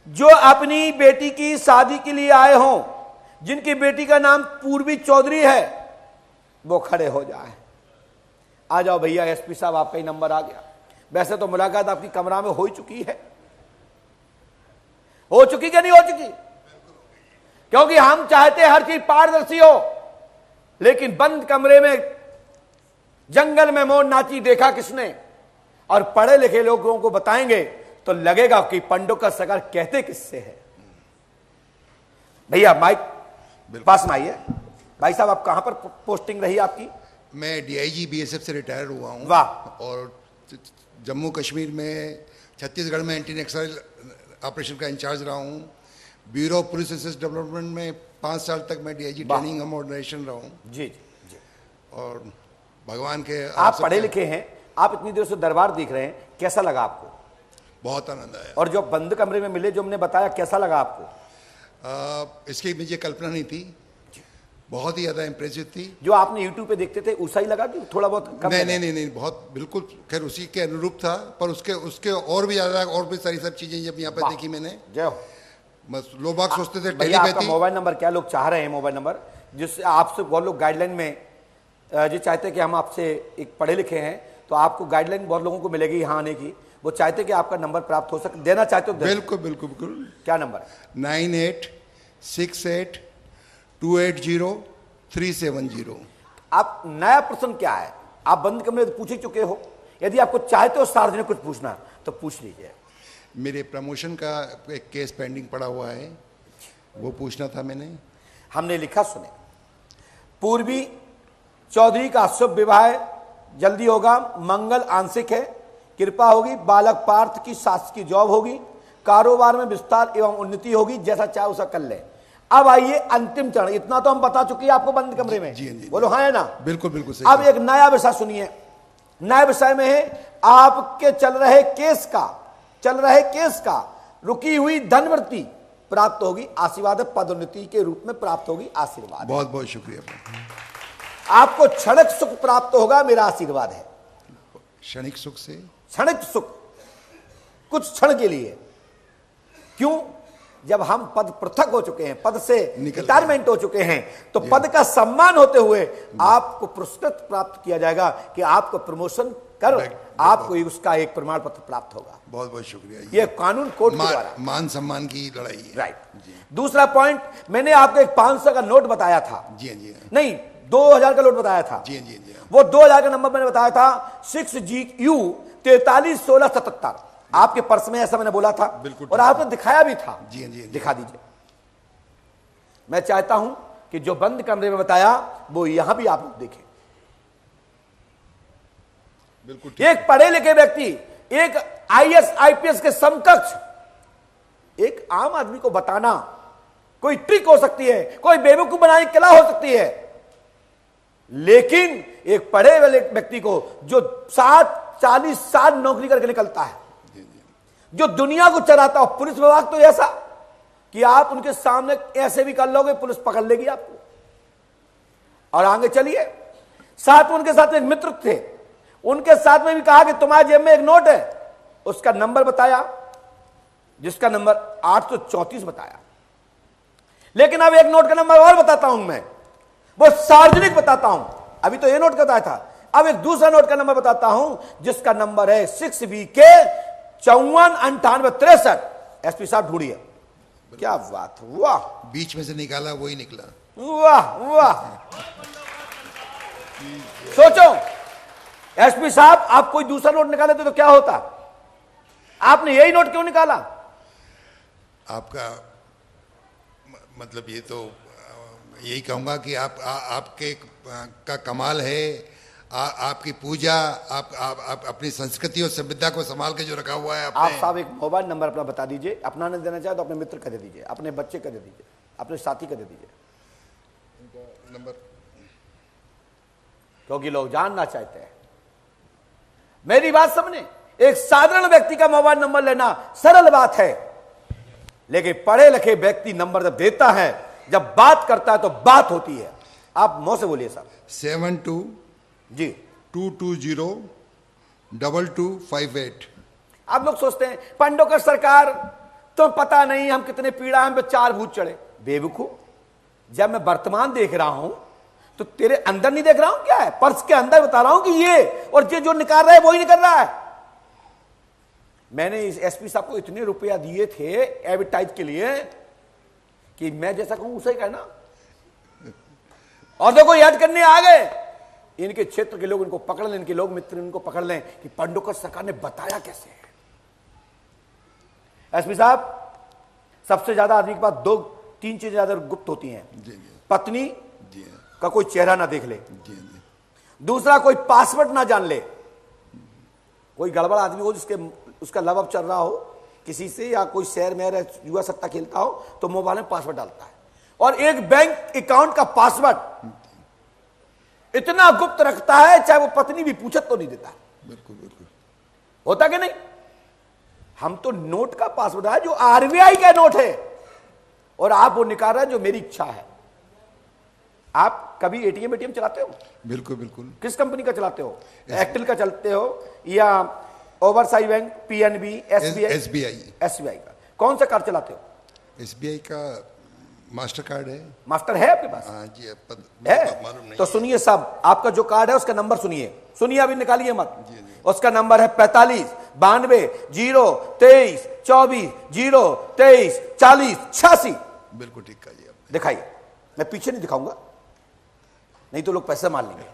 जो अपनी बेटी की शादी के लिए आए हों, जिनकी बेटी का नाम पूर्वी चौधरी है, वो खड़े हो जाए। आ जाओ भैया, एसपी साहब आपका ही नंबर आ गया। वैसे तो मुलाकात आपकी कमरा में हो चुकी है, हो चुकी कि नहीं हो चुकी? क्योंकि हम चाहते हर चीज पारदर्शी हो, लेकिन बंद कमरे में जंगल में मोर नाची देखा किसने? और पढ़े लिखे लोगों को बताएंगे तो लगेगा कि पंडों का सगर कहते किससे है। भैया माइक पास में आइए। भाई साहब, आप कहां पर पोस्टिंग रही आपकी? मैं डीआईजी बीएसएफ से रिटायर हुआ हूं। वाह। और जम्मू कश्मीर में, छत्तीसगढ़ में एंटी नक्सल ऑपरेशन का इंचार्ज रहा हूं। Bureau of police research development में 5 साल तक मैं डीआईजी ट्रेनिंग और मॉडरेशन रहा हूं। जी जी। और भगवान के, आप पढ़े लिखे हैं, आप इतनी देर से दरबार देख रहे हैं, कैसा लगा आपको? बहुत आनंद आया। और जो बंद कमरे में मिले, जो हमने बताया, कैसा लगा आपको? इसकी मुझे कल्पना नहीं थी, बहुत ही ज्यादा इंप्रेसिव थी। जो आपने यूट्यूब पे देखते थे उसा ही लगा कि थोड़ा बहुत कम? नहीं, बहुत बिल्कुल खैर उसी के अनुरूप था, पर उसके और भी ज्यादा, और भी सारी सब चीजें जब यहाँ पे देखी मैंने। जय हो। बस लोग बाग सोचते थे भैया आपका टेलीपैथी। मोबाइल नंबर क्या लोग चाह रहे हैं? मोबाइल नंबर जिससे आपसे बहुत लोग गाइडलाइन में जो चाहते हैं कि हम आपसे एक पढ़े लिखे हैं, तो आपको गाइडलाइन बहुत लोगों को मिलेगी यहाँ आने की। वो चाहते कि आपका नंबर प्राप्त हो सके, देना चाहते हो? बिल्कुल बिल्कुल बिल्कुल। क्या नंबर है? 9868280370। आप नया प्रश्न क्या है? आप बंद कमरे पूछ ही चुके हो। यदि आपको चाहते हो सार्वजनिक कुछ पूछना तो पूछ लीजिए। मेरे प्रमोशन का एक केस पेंडिंग पड़ा हुआ है, वो पूछना था मैंने। हमने लिखा, सुने। पूर्वी चौधरी का शुभ विवाह जल्दी होगा, मंगल आंशिक है, कृपा होगी, बालक पार्थ की शासकीय जॉब होगी, कारोबार में विस्तार एवं उन्नति होगी, जैसा चाहे उसा कर ले। अब आइए अंतिम चरण। इतना तो हम बता चुके हैं आपको बंद कमरे में। जी। बोलो हाँ है ना? बिल्कुल बिल्कुल सही। अब एक नया विषय सुनिए। नया विषय में है आपके चल रहे केस का रुकी हुई धनवृत्ति प्राप्त होगी, आशीर्वाद पदोन्नति के रूप में प्राप्त होगी, आशीर्वाद। बहुत बहुत शुक्रिया। आपको क्षणिक सुख प्राप्त होगा, मेरा आशीर्वाद है। क्षणिक सुख से? क्षणिक सुख कुछ क्षण के लिए। क्यों? जब हम पद पृथक हो चुके हैं, पद से रिटायरमेंट हो चुके हैं, तो पद का सम्मान होते हुए आपको पुरस्कृत प्राप्त किया जाएगा कि आपको प्रमोशन कर आपको उसका एक प्रमाण पत्र प्राप्त होगा। बहुत बहुत शुक्रिया। ये कानून कोर्ट के द्वारा मान सम्मान की लड़ाई है। राइट। दूसरा पॉइंट, मैंने आपको एक 500 का नोट बताया था। जी। नहीं, 2000 का नोट बताया था। जी। वो 2000 का नंबर मैंने बताया था 6GU 431677। आपके पर्स में ऐसा मैंने बोला था, और आपने दिखाया भी था। जी। दिखा दीजिए। मैं चाहता हूं कि जो बंद कमरे में बताया वो यहां भी आप लोग देखें। बिल्कुल। एक पढ़े लिखे व्यक्ति, एक आईएएस आईपीएस के समकक्ष एक आम आदमी को बताना कोई ट्रिक हो सकती है, कोई बेवकूफ बनाने की कला हो सकती है, लेकिन एक पढ़े वाले व्यक्ति को जो 40 साल नौकरी करके निकलता है, जो दुनिया को चलाता हो, पुलिस विभाग तो ऐसा कि आप उनके सामने ऐसे भी कर लोगे, पुलिस पकड़ लेगी आपको। और आगे चलिए, साथ में उनके साथ एक मित्र थे, उनके साथ में भी कहा कि तुम्हारे जेब में एक नोट है, उसका नंबर बताया, जिसका नंबर 834 बताया। लेकिन अब एक नोट का नंबर और बताता हूं मैं, वो सार्वजनिक बताता हूं। अभी तो ये नोट का बताया था, अब एक दूसरा नोट का नंबर बताता हूं, जिसका नंबर है 6BK 549863। एसपी साहब ढूंढिए। क्या बात, वाह। बीच में से निकाला वही निकला। वाह। सोचो एसपी साहब, आप कोई दूसरा नोट निकाले थे तो क्या होता? आपने यही नोट क्यों निकाला? आपका मतलब ये तो यही कहूंगा कि आपके का कमाल है, आपकी पूजा, आप अपनी संस्कृति और सभ्यता को संभाल के जो रखा हुआ है। आप साहब एक मोबाइल नंबर अपना बता दीजिए। अपना नहीं देना चाहे तो अपने मित्र का दे दीजिए, अपने बच्चे का दे दीजिए, अपने साथी का दे दीजिए नंबर, क्योंकि लोग जानना चाहते हैं। मेरी बात समझे, एक साधारण व्यक्ति का मोबाइल नंबर लेना सरल बात है, लेकिन पढ़े लिखे व्यक्ति नंबर जब देता है, जब बात करता है तो बात होती है। आप मुंह से बोलिए साहब। 72 जी 220 2258। आप लोग सोचते हैं पंडों का सरकार तो पता नहीं हम कितने पीड़ा हम पे 4 भूत चढ़े। बेवकूफ, जब मैं वर्तमान देख रहा हूं तो तेरे अंदर नहीं देख रहा हूं, क्या है पर्स के अंदर बता रहा हूं कि ये, और ये जो निकाल रहा है वही निकल रहा है। मैंने इस एसपी साहब को इतने रुपया दिए थे एडवर्टाइज के लिए कि मैं जैसा कहूं उसे ही कहना, और देखो याद करने आ गए। इनके क्षेत्र के लोग इनको पकड़ लें, इनके लोग मित्र इनको पकड़ लें कि पंडोकर सरकार ने बताया कैसे है। एसपी साहब, सबसे ज्यादा आदमी के पास 2-3 चीजें ज्यादा गुप्त होती हैं। पत्नी का कोई चेहरा ना देख ले, दूसरा कोई पासवर्ड ना जान ले। कोई गड़बड़ आदमी हो जिसके उसका लव अप चल रहा हो किसी से, या कोई शेयर में युवा सट्टा खेलता हो तो मोबाइल में पासवर्ड डालता है, और एक बैंक अकाउंट का पासवर्ड इतना गुप्त रखता है चाहे वो पत्नी भी पूछत तो नहीं देता। बिल्कुल बिल्कुल होता कि नहीं? हम तो नोट का पासवर्ड है जो आरबीआई का नोट है, और आप वो निकाल रहे हैं जो मेरी इच्छा है। आप कभी एटीएम चलाते हो? बिल्कुल बिल्कुल। किस कंपनी का चलाते हो? एक्टिल का चलते हो या ओवरसाइज बैंक, पीएनबी, एसबीआई का? कौन सा कार्ड चलाते हो? एसबीआई का मास्टर कार्ड है। मास्टर है आपके पास? हाँ जी, है? मालूम नहीं। तो सुनिए साहब, आपका जो कार्ड है उसका नंबर सुनिए अभी निकालिए मत। उसका नंबर है 45 92 0 23 24 0 23 40 86। बिल्कुल ठीक कहा जी आपने। दिखाइए, मैं पीछे नहीं दिखाऊंगा, नहीं तो लोग पैसे मार लेंगे,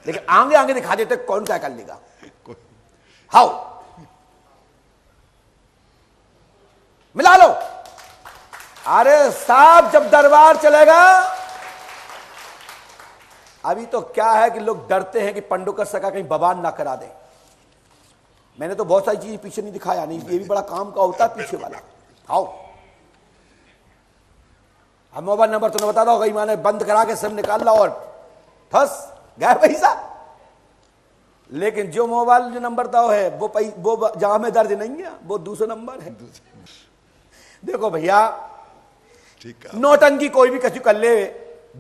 लेकिन आगे आगे दिखा देते कौन क्या कर लेगा। हाउ, मिला लो। अरे साहब, जब दरबार चलेगा, अभी तो क्या है कि लोग डरते हैं कि पंडोकर सरकार कहीं बवाल ना करा दे। मैंने तो बहुत सारी चीजें पीछे नहीं दिखाया, नहीं ये भी बड़ा काम का होता है पीछे वाला। आओ, हम मोबाइल नंबर तो बता दो, मैंने बंद करा के सब निकाल ला और फंस गए पैसा। लेकिन जो मोबाइल जो नंबर था है वो जहां में दर्ज नहीं है, वो दूसरा नंबर है। देखो भैया, ठीक है, नोटंकी कोई भी कछु कर ले,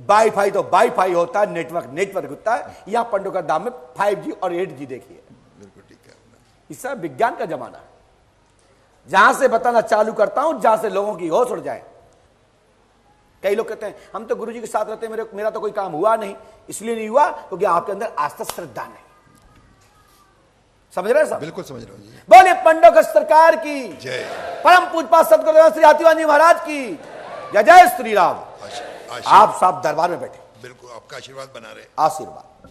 वाईफाई तो वाईफाई होता है, नेटवर्क होता है। यहां पंडोकर धाम में 5G और 8G देखिए। बिल्कुल ठीक है। इससे विज्ञान का जमाना है, जहां से बताना चालू करता हूं जहां से लोगों की होश उड़ जाए। कई लोग कहते हैं हम तो गुरुजी के साथ रहते हैं, मेरा तो कोई काम हुआ नहीं। इसलिए नहीं हुआ क्योंकि आपके अंदर आस्था श्रद्धा नहीं। समझ रहे हैं सब? बिल्कुल समझ रहा हूं जी। बोले पंडोकर सरकार की जय। परम पूजपाद सदगुरु श्री हाथीवानी महाराज की जय। जय श्री राम। आप साहब दरबार में बैठे, बिल्कुल आपका आशीर्वाद बना रहे। आशीर्वाद।